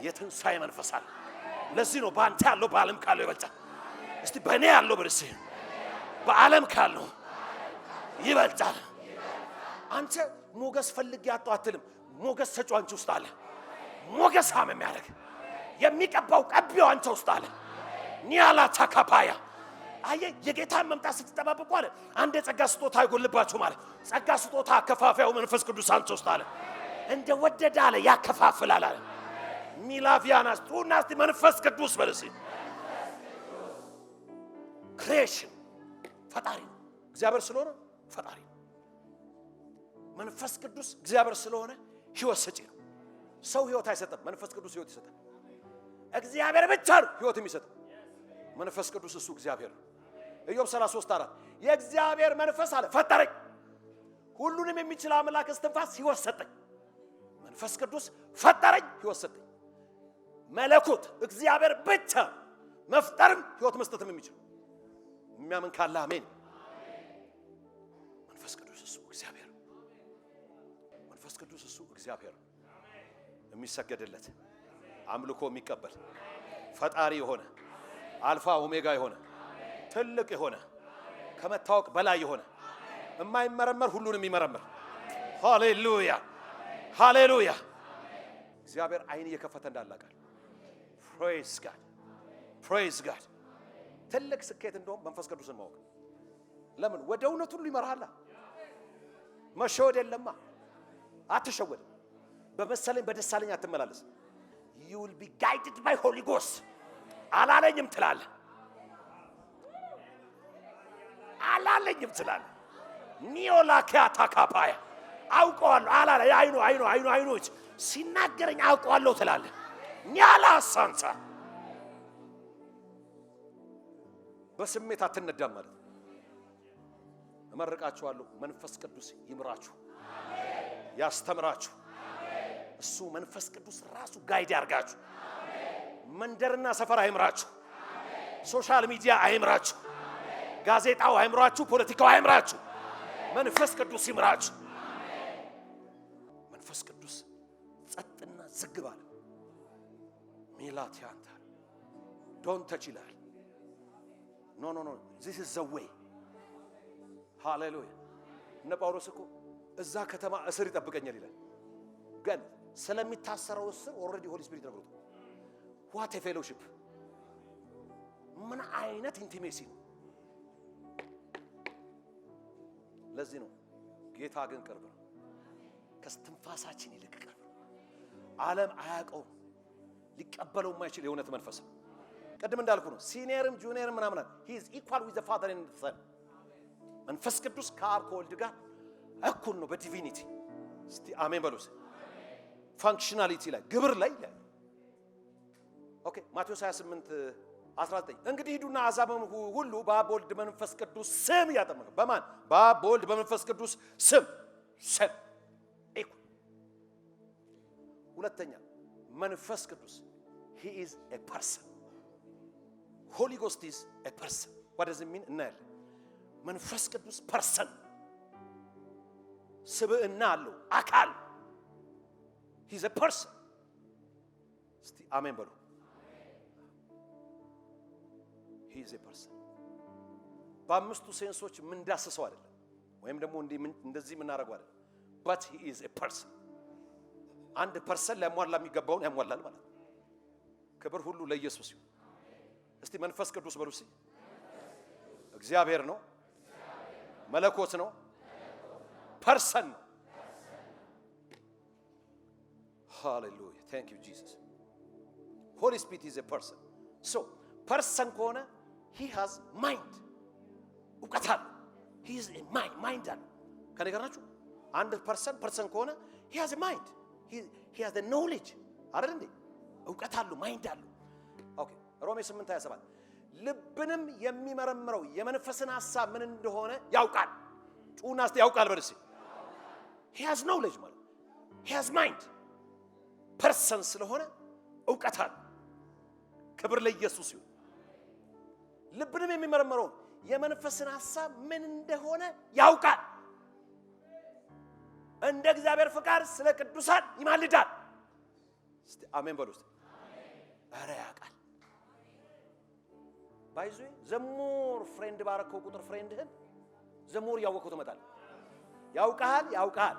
የትንሣኤ መንፈስ አለ። ለዚህ ነው በአንተ ያለው በዓለም ካለው ይበልጣል። እስቲ በእኔ ያለው በርስ በዓለም ካለው ይበልጣል። አንተ ሞገስ ፈልግ ያጣው አትልም። ሞገስ ሰጪው አንቺ ውስጥ አለ። ሞገስ አመ የሚያደርግ የሚቀባው ቀቢው አንተ ውስጥ አለ። ኒያላ ታካፓያ አየ የጌታን መምጣት ስትጠባበቁ አለ አንድ የጸጋ ስጦታ አይጎልባችሁ ማለት ጸጋ ስጦታ አከፋፋዩ መንፈስ ቅዱስ አንተ ውስጥ አለ። እንደ ወደደ አለ ያከፋፍላል አለ። ሚላቪያናስ ጡናስቲ መንፈስ ቅዱስ በለሲ ክሬሽን ፈጣሪ ነው። እግዚአብሔር ስለሆነ ፈጣሪ ነው። መንፈስ ቅዱስ እግዚአብሔር ስለሆነ ሕይወት ሰጪ ነው። ሰው ሕይወት አይሰጥም፣ መንፈስ ቅዱስ ሕይወት ይሰጣል። እግዚአብሔር ብቻ ነው ሕይወት የሚሰጥ። መንፈስ ቅዱስ እሱ እግዚአብሔር ነው። ኢዮብ 33:4 የእግዚአብሔር መንፈስ አለ ፈጠረኝ፣ ሁሉንም የሚችል አምላክ እስትንፋስ ሕይወት ሰጠኝ። መንፈስ ቅዱስ ፈጠረኝ፣ ሕይወት ሰጠኝ። መለኮት እግዚአብሔር ብቻ መፍጠርም ሕይወት መስጠትም የሚችል የሚያምን ካለ አሜን። መንፈስ ቅዱስ እሱ እግዚአብሔር ነው። መንፈስ ቅዱስ እሱ እግዚአብሔር ነው። የሚሰገድለት አምልኮ የሚቀበል ፈጣሪ የሆነ አልፋ ኦሜጋ የሆነ ትልቅ የሆነ ከመታወቅ በላይ የሆነ የማይመረመር ሁሉን የሚመረምር ሃሌሉያ ሃሌሉያ። እግዚአብሔር አይን እየከፈተ እንዳላቃል። ፕሬዝ ጋድ ፕሬዝ ጋድ። ትልቅ ስኬት እንደውም መንፈስ ቅዱስን ማወቅ። ለምን ወደ እውነት ሁሉ ይመራሃል። መሸወድ የለማ። አትሸወድም። በመሰለኝ በደሳለኝ አትመላለስ። you will be guided by Holy Ghost አላለኝም ትላለህ። አላለኝም ትላለህ። ኒዮላኪያ ታካፓያ አውቀዋለሁ አላለ አይኖች ሲናገረኝ አውቀዋለሁ ትላለህ። ኒያላ ሳንሳ በስሜት አትነዳም ማለት ነው። እመርቃችኋለሁ። መንፈስ ቅዱስ ይምራችሁ፣ ያስተምራችሁ። እሱ መንፈስ ቅዱስ ራሱ ጋይድ ያርጋችሁ። መንደርና ሰፈር አይምራችሁ። ሶሻል ሚዲያ አይምራችሁ። ጋዜጣው አይምራችሁ። ፖለቲካው አይምራችሁ። መንፈስ ቅዱስ ይምራችሁ። መንፈስ ቅዱስ ጸጥና ዝግ ባለ ሚላት ያንተ ዶንት ተች ይላል። ኖ this is the way ሃሌሉያ። እነ ጳውሎስ እኮ እዛ ከተማ እስር ይጠብቀኛል ይላል። ግን ስለሚታሰረው እስር ኦልሬዲ ሆሊ ስፒሪት ነግሮት what a fellowship ምን አይነት ኢንቲሜሲ ነው። ለዚህ ነው ጌታ ግን ቅርብ ነው፣ ከስትንፋሳችን ይልቅ ቅርብ ነው። ዓለም አያውቀውም፣ ሊቀበለው የማይችል የእውነት መንፈስ ነው። ቀደም እንዳልኩ ነው ሲኒየርም ጁኒየርም ምናምን he is equal with the father and the son። መንፈስ ቅዱስ ከአብ ከወልድ ጋር እኩል ነው በዲቪኒቲ። እስቲ አሜን በሉስ። ፋንክሽናሊቲ ላይ ግብር ላይ ይላል። ኦኬ ማቴዎስ 28:19 እንግዲህ ሂዱና አሕዛብን ሁሉ በአብ በወልድ በመንፈስ ቅዱስ ስም ያጠምቁ። በማን? በአብ በወልድ በመንፈስ ቅዱስ ስም እኩል። ሁለተኛ መንፈስ ቅዱስ he is a person። Holy Ghost is a person። what does it mean? እናያለን። መንፈስ ቅዱስ ፐርሰን ስብዕና አለው፣ አካል he's a person። እስቲ አሜን በሉ። he is a person። በአምስቱ ሴንሶች ምንዳስሰው አይደለም፣ ወይም ደግሞ እንደዚህ የምናደርገው አይደለም። but he is a person። አንድ ፐርሰን ሊያሟላ የሚገባውን ያሟላል ማለት ነው። ክብር ሁሉ ለኢየሱስ ይሁን። እስቲ መንፈስ ቅዱስ በሉ። እስቲ እግዚአብሔር ነው፣ መለኮት ነው፣ ፐርሰን ነው። ሃሌሉያ ታንክ ዩ ጂሰስ። ሆሊ ስፒሪት ኢዝ ኤ ፐርሰን። ሶ ፐርሰን ከሆነ he has mind እውቀት አለ። he is a mind አለ። ከኔ ጋር ናችሁ? አንድ ፐርሰን ከሆነ he has a mind he has the knowledge አይደል እንዴ? እውቀት አለው፣ ማይንድ አለው። ኦኬ ሮሜ 8:27 ልብንም የሚመረምረው የመንፈስን ሐሳብ ምን እንደሆነ ያውቃል። ጩና እስቲ ያውቃል በርሲ። he has knowledge ማለት he has mind ፐርሰን ስለሆነ እውቀት አለው። ክብር ለኢየሱስ ይሁን። ልብንም የሚመረምረው የመንፈስን ሐሳብ ምን እንደሆነ ያውቃል። እንደ እግዚአብሔር ፍቃድ ስለ ቅዱሳን ይማልዳል። እስቲ አሜን በሉ። ኧረ ያውቃል። ባይዙ ዘሞር ፍሬንድ ባረከው ቁጥር ፍሬንድህን ዘሞር ያወቀው ትመጣለህ። ያውቃል።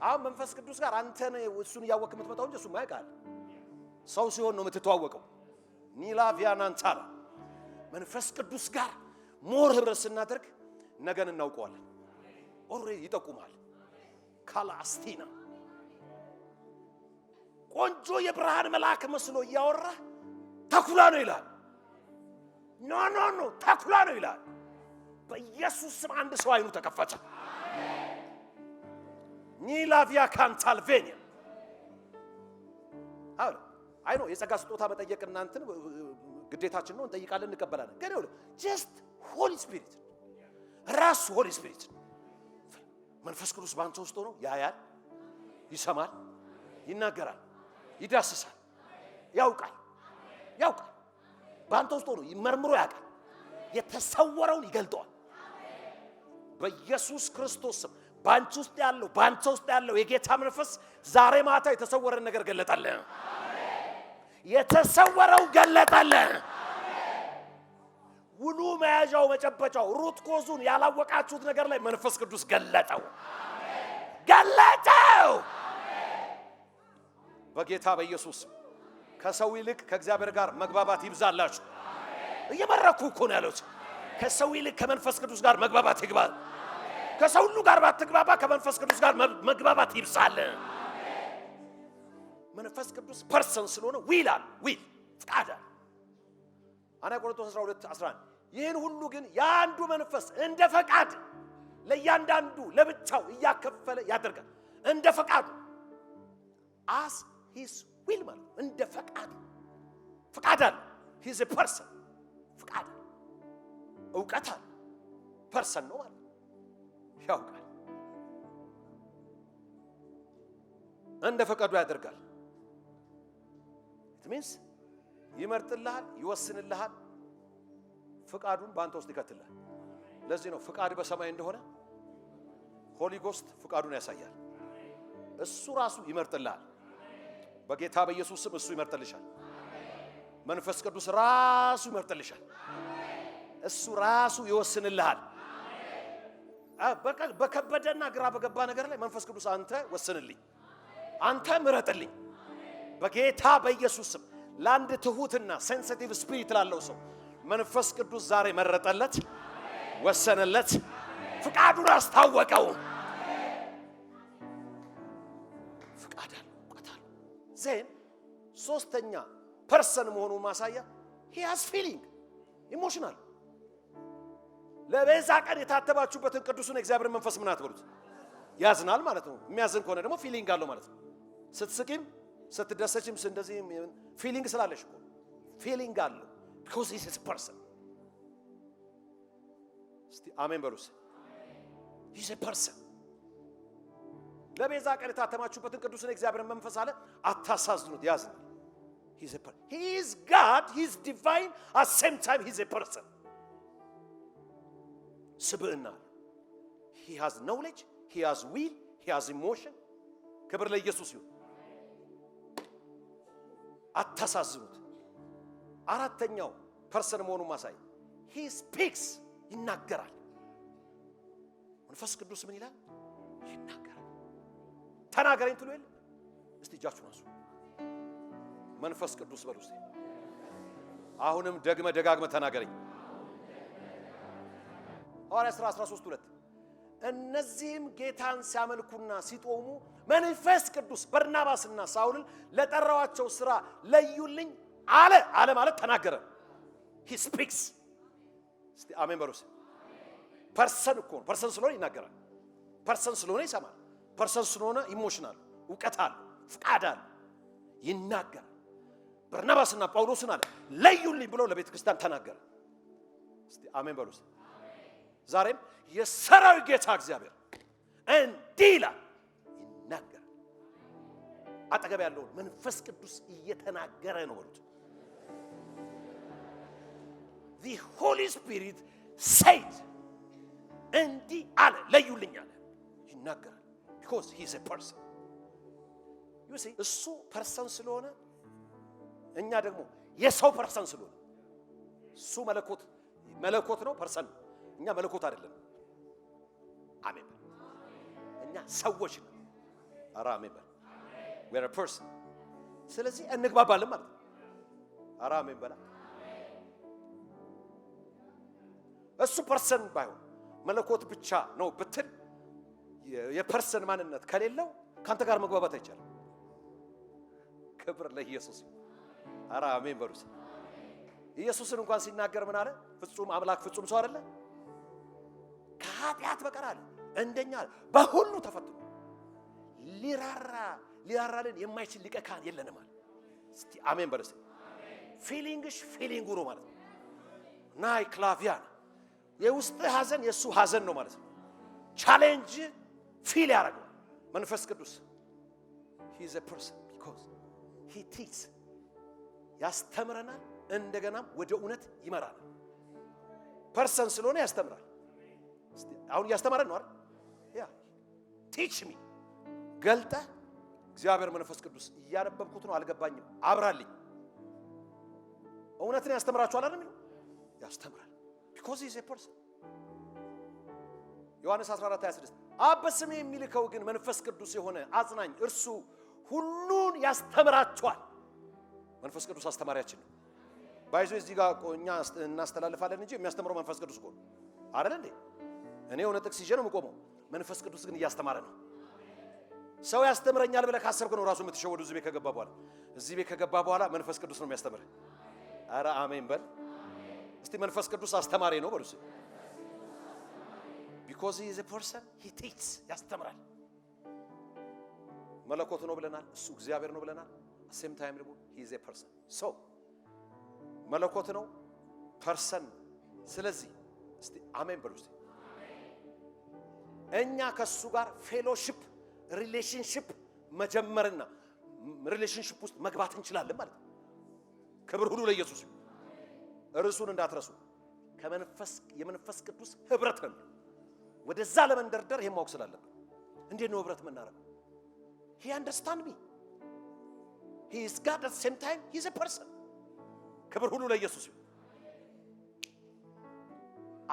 አሁን መንፈስ ቅዱስ ጋር አንተን እሱን ያወቅ የምትመጣው እንጂ እሱማ ያውቃል። ሰው ሲሆን ነው የምትተዋወቀው። ኒላቪያናንታላ መንፈስ ቅዱስ ጋር ሞር ህብረት ስናደርግ ነገን እናውቀዋለን። ኦሬዲ ይጠቁማል። ካላስቲና ቆንጆ የብርሃን መልአክ መስሎ እያወራ ተኩላ ነው ይላል። ኖ ተኩላ ነው ይላል። በኢየሱስ ስም አንድ ሰው አይኑ ተከፈተ። ኒላቪያ ካንታልቬኒያ አይ ነው የጸጋ ስጦታ መጠየቅ እናንተን ግዴታችን ነው። እንጠይቃለን፣ እንቀበላለን። ግን ይኸውልህ ጀስት ሆሊ ስፒሪት ራስ ሆሊ ስፒሪት መንፈስ ቅዱስ ባንተ ውስጥ ሆኖ ያያል፣ ይሰማል፣ ይናገራል፣ ይዳስሳል፣ ያውቃል። ባንተ ውስጥ ሆኖ ይመርምሮ ያውቃል። የተሰወረውን ይገልጠዋል። በኢየሱስ ክርስቶስ ስም ባንተ ውስጥ ያለው የጌታ መንፈስ ዛሬ ማታ የተሰወረን ነገር ገለጠልህ። የተሰወረው ገለጠልህ። ውሉ መያዣው መጨበጫው ሩት ኮዙን ያላወቃችሁት ነገር ላይ መንፈስ ቅዱስ ገለጠው። በጌታ በኢየሱስ ከሰው ይልቅ ከእግዚአብሔር ጋር መግባባት ይብዛላችሁ። እየመረኩ እኮ ነው ያሉት። ከሰው ይልቅ ከመንፈስ ቅዱስ ጋር መግባባት ይግባል። ከሰው ሁሉ ጋር ባትግባባ ከመንፈስ ቅዱስ ጋር መግባባት ይብዛል። መንፈስ ቅዱስ ፐርሰን ስለሆነ ዊል ፍቃድ አና ቆሮንቶስ 12:11 ይህን ሁሉ ግን የአንዱ መንፈስ እንደ ፈቃድ ለእያንዳንዱ ለብቻው እያከፈለ ያደርጋል። እንደ ፈቃዱ as his will ማለት እንደ ፈቃድ አለ። he is a person ፈቃድ እውቀት አለ። ፐርሰን ነው ማለት ያውቃል። እንደ ፈቃዱ ያደርጋል። it means ይመርጥልሃል፣ ይወስንልሃል፣ ፍቃዱን በአንተ ውስጥ ይከትልሃል። ለዚህ ነው ፍቃድ በሰማይ እንደሆነ ሆሊ ጎስት ፍቃዱን ያሳያል። እሱ ራሱ ይመርጥልሃል። በጌታ በኢየሱስ ስም እሱ ይመርጥልሻል። መንፈስ ቅዱስ ራሱ ይመርጥልሻል። እሱ ራሱ ይወስንልሃል። በከበደና ግራ በገባ ነገር ላይ መንፈስ ቅዱስ አንተ ወስንልኝ፣ አንተ ምረጥልኝ። በጌታ በኢየሱስ ስም ለአንድ ትሁትና ሴንሲቲቭ ስፒሪት ላለው ሰው መንፈስ ቅዱስ ዛሬ መረጠለት፣ ወሰነለት፣ ፍቃዱን አስታወቀው። ፍቃድ አለ፣ እውቀት አለ። ዜን ሶስተኛ ፐርሰን መሆኑን ማሳያ he has feeling ኢሞሽናል። ለቤዛ ቀን የታተባችሁበትን ቅዱሱን እግዚአብሔር መንፈስ ምን አትበሉት? ያዝናል ማለት ነው። የሚያዝን ከሆነ ደግሞ ፊሊንግ አለው ማለት ነው። ስትስቂም ስትደሰችም እንደዚህ ፊሊንግ ስላለሽ እኮ ፊሊንግ አለው because he is a person። እስቲ አሜን በሉስ። he is a person። ለቤዛ ቀን የታተማችሁበትን ቅዱሱን እግዚአብሔር መንፈስ አለ አታሳዝኑት፣ ያዝናል። he is a person። he is God, he is divine, at same time he is a person። ስብዕና he has knowledge, he has will, he has emotion። ክብር ለኢየሱስ ይሁን። አታሳዝኑት። አራተኛው ፐርሰን መሆኑን ማሳይ he speaks ይናገራል። መንፈስ ቅዱስ ምን ይላል? ይናገራል። ተናገረኝ ትሉ የለ? እስቲ እጃችሁን አንሱ። መንፈስ ቅዱስ በሉ እስቲ። አሁንም ደጋግመ ተናገረኝ። ሐዋርያት ሥራ 13:2 እነዚህም ጌታን ሲያመልኩና ሲጦሙ መንፈስ ቅዱስ በርናባስና ሳውልን ለጠራዋቸው ሥራ ለዩልኝ አለ ማለት ተናገረ። he speaks። እስቲ አሜን በሉስ። ፐርሰን እኮ ነው። ፐርሰን ስለሆነ ይናገራል። ፐርሰን ስለሆነ ይሰማል። ፐርሰን ስለሆነ ኢሞሽናል እውቀት አለ፣ ፍቃድ አለ፣ ይናገራል። በርናባስና ጳውሎስን አለ ለዩልኝ ብሎ ለቤተ ክርስቲያን ተናገረ። እስቲ አሜን በሉስ። ዛሬም የሰራዊት ጌታ እግዚአብሔር እንዲህ ይላል፣ ይናገራል። አጠገብ ያለውን መንፈስ ቅዱስ እየተናገረ ነው በሉት። the Holy Spirit said እንዲህ አለ ለዩልኝ አለ። ይናገራል። because he is a person. you see እሱ ፐርሰን ስለሆነ እኛ ደግሞ የሰው ፐርሰን ስለሆነ እሱ መለኮት ነው ፐርሰን እኛ መለኮት አይደለም አሜን እኛ ሰዎች ነን ኧረ አሜን we are a person ስለዚህ እንግባባለን ማለት ነው ኧረ አሜን በላ እሱ ፐርሰን ባይሆን መለኮት ብቻ ነው ብትል የፐርሰን ማንነት ከሌለው ካንተ ጋር መግባባት አይቻልም ክብር ለኢየሱስ ኧረ አሜን በሉስ ኢየሱስን እንኳን ሲናገር ምን አለ ፍጹም አምላክ ፍጹም ሰው አይደለ ከኃጢአት በቀር አለ እንደኛ በሁሉ ተፈትኖ ሊራራልን የማይችል ሊቀ ካህን የለንም አለ እስቲ አሜን በሉስ ፊሊንጉ ነው ማለት ነው ናይ ክላቪያን የውስጥ ሐዘን የሱ ሐዘን ነው ማለት ነው ቻሌንጅ ፊል ያደርጋል መንፈስ ቅዱስ he is a person because he teaches ያስተምረናል እንደገናም ወደ እውነት ይመራል ፐርሰን ስለሆነ ያስተምራል አሁን ያስተምረን ነው አይደል ያ teach me ገልጠ እግዚአብሔር መንፈስ ቅዱስ እያነበብኩት ነው አልገባኝም አብራልኝ እውነትን ያስተምራችኋል አይደል ያስተምራል because he is a person ዮሐንስ 14:26 አብ በስሜ የሚልከው ግን መንፈስ ቅዱስ የሆነ አጽናኝ እርሱ ሁሉን ያስተምራችኋል መንፈስ ቅዱስ አስተማሪያችን ነው ባይዞ እዚህ ጋር እኛ እናስተላልፋለን እንጂ የሚያስተምረው መንፈስ ቅዱስ እኮ ነው አይደል እንዴ እኔ የሆነ ጥቅስ ይዤ ነው የምቆመው መንፈስ ቅዱስ ግን እያስተማረ ነው ሰው ያስተምረኛል ብለህ ካሰብክ ነው ራሱ የምትሸወዱ እዚህ ቤት ከገባ በኋላ መንፈስ ቅዱስ ነው የሚያስተምርህ ኧረ አሜን በል እስቲ መንፈስ ቅዱስ አስተማሪ ነው በሉስ because he is a person he teaches ያስተምራል መለኮት ነው ብለናል እሱ እግዚአብሔር ነው ብለናል same time ደግሞ he is a person so መለኮት ነው ፐርሰን ስለዚህ እስቲ አሜን በሉ እስቲ እኛ ከሱ ጋር ፌሎሺፕ ሪሌሽንሺፕ መጀመርና ሪሌሽንሺፕ ውስጥ መግባት እንችላለን ማለት ነው ክብር ሁሉ ለኢየሱስ እርሱን እንዳትረሱ የመንፈስ ቅዱስ ህብረት ነው ወደዛ ለመንደርደር ይሄን ማወቅ ስላለብን እንዴት ነው ህብረት የምናደርገው he understand me he is God at the same time he is a person ክብር ሁሉ ለኢየሱስ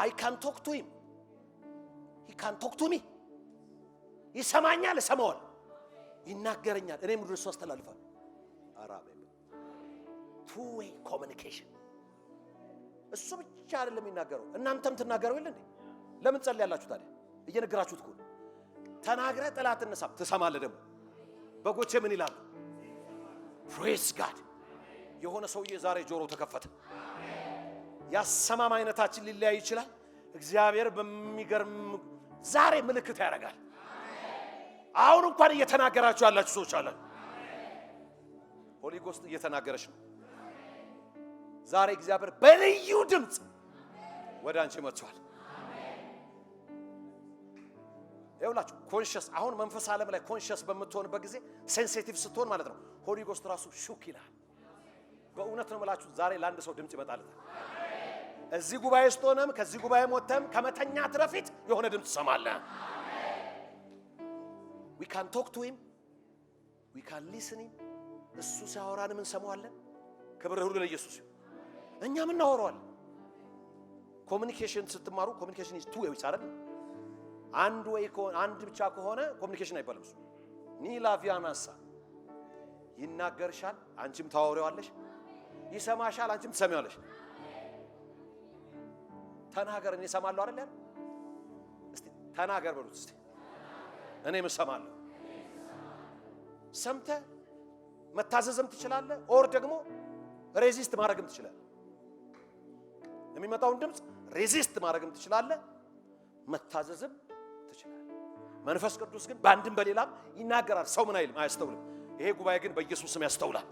I can talk to him he can talk to me ይሰማኛል እሰማዋል ይናገረኛል እኔም ወደ እሱ አስተላልፋለሁ አራበ two way communication እሱ ብቻ አይደለም የሚናገረው እናንተም ትናገሩ ይል እንዴ ለምን ጸልያላችሁ ታዲያ እየነገራችሁት እኮ ተናግረ ጠላት እንሳብ ተሰማለ ደግሞ በጎቼ ምን ይላሉ praise God የሆነ ሰውዬ ዛሬ ጆሮ ተከፈተ ያሰማም አይነታችን ሊለያይ ይችላል እግዚአብሔር በሚገርም ዛሬ ምልክት ያደርጋል አሁን እንኳን እየተናገራችሁ ያላችሁ ሰዎች አለ ሆሊ ጎስት እየተናገረች ነው ዛሬ እግዚአብሔር በልዩ ድምጽ ወደ አንቺ መጥቷል ይኸውላችሁ ኮንሺየስ አሁን መንፈስ ዓለም ላይ ኮንሺየስ በምትሆንበት ጊዜ ሴንሲቲቭ ስትሆን ማለት ነው ሆሊ ጎስት ራሱ ሹክ ይላል በእውነት ነው የምላችሁ ዛሬ ለአንድ ሰው ድምጽ ይመጣልታል እዚህ ጉባኤ ስትሆንም ከዚህ ጉባኤ ሞተም ከመተኛት በፊት የሆነ ድምጽ ትሰማለህ we can talk to him we can listen him እሱ ሲያወራን ምን ሰማዋለን ክብር ሁሉ ለኢየሱስ እኛ ምን እናወራዋለን ኮሙኒኬሽን ስትማሩ ኮሙኒኬሽን is two ways አይደል አንድ ብቻ ከሆነ ኮሙኒኬሽን አይባልም እሱ ኒላቪያናሳ ይናገርሻል አንቺም ታወሪዋለሽ ይሰማሻል አንቺም ትሰሚዋለሽ ተናገር እኔ እሰማለሁ አይደል እስቲ ተናገር በሉት እስቲ እኔም እሰማለሁ ሰምተ መታዘዝም ትችላለህ ኦር ደግሞ ሬዚስት ማድረግም ትችላለህ የሚመጣውን ድምጽ ሬዚስት ማድረግም ትችላለህ መታዘዝም ትችላለህ መንፈስ ቅዱስ ግን በአንድም በሌላም ይናገራል ሰው ምን አይልም አያስተውልም ይሄ ጉባኤ ግን በኢየሱስ ስም ያስተውላል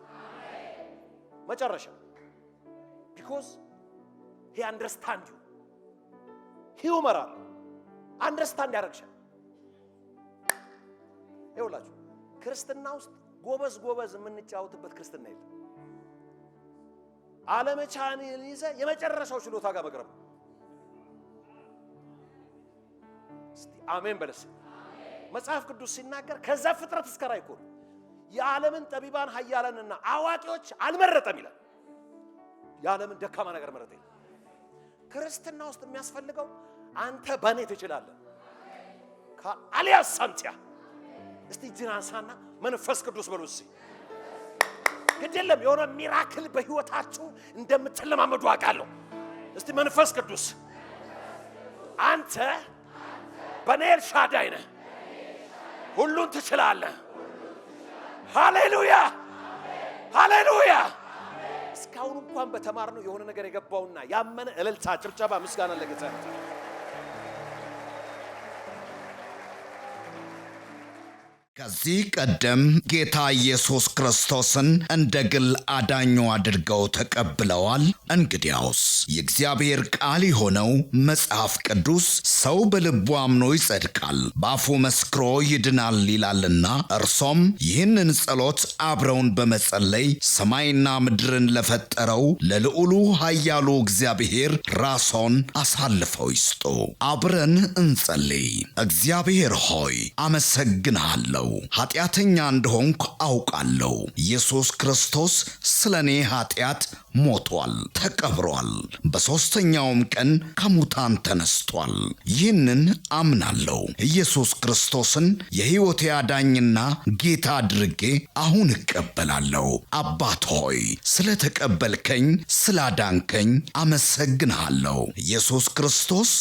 መጨረሻ because he understand you humoral understand ያደርግሻል ይኸውላችሁ ክርስትና ውስጥ ጎበዝ የምንጫወትበት ክርስትና የለም ዓለመቻን ይዘ የመጨረሻው ችሎታ ጋር መቅረብ እስቲ አሜን በለስ መጽሐፍ ቅዱስ ሲናገር ከዛ ፍጥረት እስከ ራእይ እኮ የዓለምን ጠቢባን ኃያላንና አዋቂዎች አልመረጠም ይላል። የዓለምን ደካማ ነገር መረጠ። ክርስትና ውስጥ የሚያስፈልገው አንተ በኔ ትችላለህ ከአሊያስ ሳንቲያ እስቲ ጅናሳና መንፈስ ቅዱስ በሉሲ ግድለም የሆነ ሚራክል በህይወታችሁ እንደምትለማመዱ አውቃለሁ። እስቲ መንፈስ ቅዱስ አንተ በኔ ኤልሻዳይ ነህ፣ ሁሉን ትችላለህ። ሃሌሉያ ሃሌሉያ። እስካሁን እንኳን በተማርነው የሆነ ነገር የገባውና ያመነ እልልታ፣ ጭብጨባ፣ ምስጋና ለጌታ። ከዚህ ቀደም ጌታ ኢየሱስ ክርስቶስን እንደ ግል አዳኙ አድርገው ተቀብለዋል? እንግዲያውስ የእግዚአብሔር ቃል የሆነው መጽሐፍ ቅዱስ ሰው በልቡ አምኖ ይጸድቃል፣ በአፉ መስክሮ ይድናል ይላልና እርሶም ይህንን ጸሎት አብረውን በመጸለይ ሰማይና ምድርን ለፈጠረው ለልዑሉ ኃያሉ እግዚአብሔር ራስዎን አሳልፈው ይስጡ። አብረን እንጸልይ። እግዚአብሔር ሆይ አመሰግንሃለሁ። ኃጢአተኛ እንደሆንኩ አውቃለሁ። ኢየሱስ ክርስቶስ ስለኔ ኃጢአት ሞቷል፣ ተቀብሯል፣ በሦስተኛውም ቀን ከሙታን ተነስቷል። ይህንን አምናለሁ። ኢየሱስ ክርስቶስን የሕይወቴ አዳኝና ጌታ አድርጌ አሁን እቀበላለሁ። አባት ሆይ ስለተቀበልከኝ፣ ስላዳንከኝ አመሰግንሃለሁ። ኢየሱስ ክርስቶስ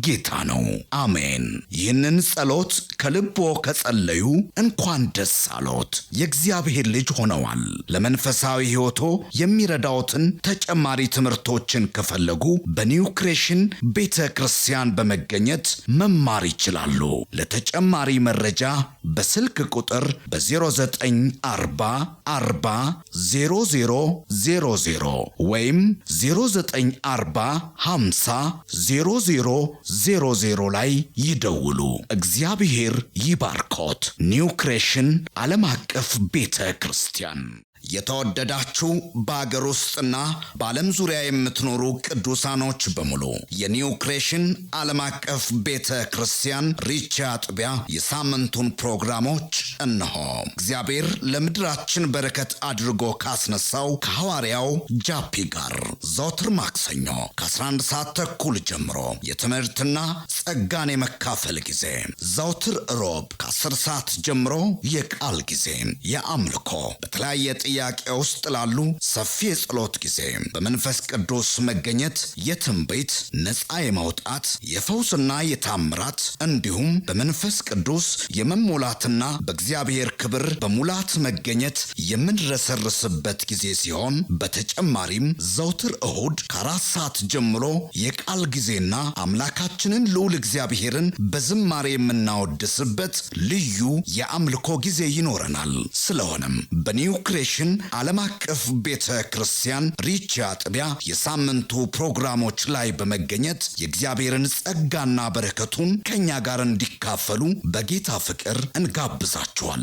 ጌታ ነው። አሜን። ይህንን ጸሎት ከልቦ ከጸለዩ እንኳን ደስ አሎት፣ የእግዚአብሔር ልጅ ሆነዋል። ለመንፈሳዊ ሕይወቶ የሚረዳዎትን ተጨማሪ ትምህርቶችን ከፈለጉ በኒው ክሬሽን ቤተ ክርስቲያን በመገኘት መማር ይችላሉ። ለተጨማሪ መረጃ በስልክ ቁጥር በ0940 40 0000 ወይም 0940 50 0000 ላይ ይደውሉ። እግዚአብሔር ይባርኮት። ኒው ክሬሽን ዓለም አቀፍ ቤተ ክርስቲያን። የተወደዳችሁ በአገር ውስጥና በዓለም ዙሪያ የምትኖሩ ቅዱሳኖች በሙሉ የኒው ክሬሽን ዓለም አቀፍ ቤተ ክርስቲያን ሪቻ አጥቢያ የሳምንቱን ፕሮግራሞች እነሆ። እግዚአብሔር ለምድራችን በረከት አድርጎ ካስነሳው ከሐዋርያው ጃፒ ጋር ዘወትር ማክሰኞ ከ11 ሰዓት ተኩል ጀምሮ የትምህርትና ጸጋን የመካፈል ጊዜ፣ ዘወትር ሮብ ከ10 ሰዓት ጀምሮ የቃል ጊዜ፣ የአምልኮ በተለያየ ጥያቄ ውስጥ ላሉ ሰፊ የጸሎት ጊዜ፣ በመንፈስ ቅዱስ መገኘት የትንቢት ነፃ የማውጣት የፈውስና የታምራት እንዲሁም በመንፈስ ቅዱስ የመሞላትና በእግዚአብሔር ክብር በሙላት መገኘት የምንረሰርስበት ጊዜ ሲሆን በተጨማሪም ዘውትር እሁድ ከ4 ሰዓት ጀምሮ የቃል ጊዜና አምላካችንን ልዑል እግዚአብሔርን በዝማሬ የምናወድስበት ልዩ የአምልኮ ጊዜ ይኖረናል። ስለሆነም በኒው ክሬሽን ዓለም አቀፍ ቤተ ክርስቲያን ሪቻ አጥቢያ የሳምንቱ ፕሮግራሞች ላይ በመገኘት የእግዚአብሔርን ጸጋና በረከቱን ከኛ ጋር እንዲካፈሉ በጌታ ፍቅር እንጋብዛችኋለን።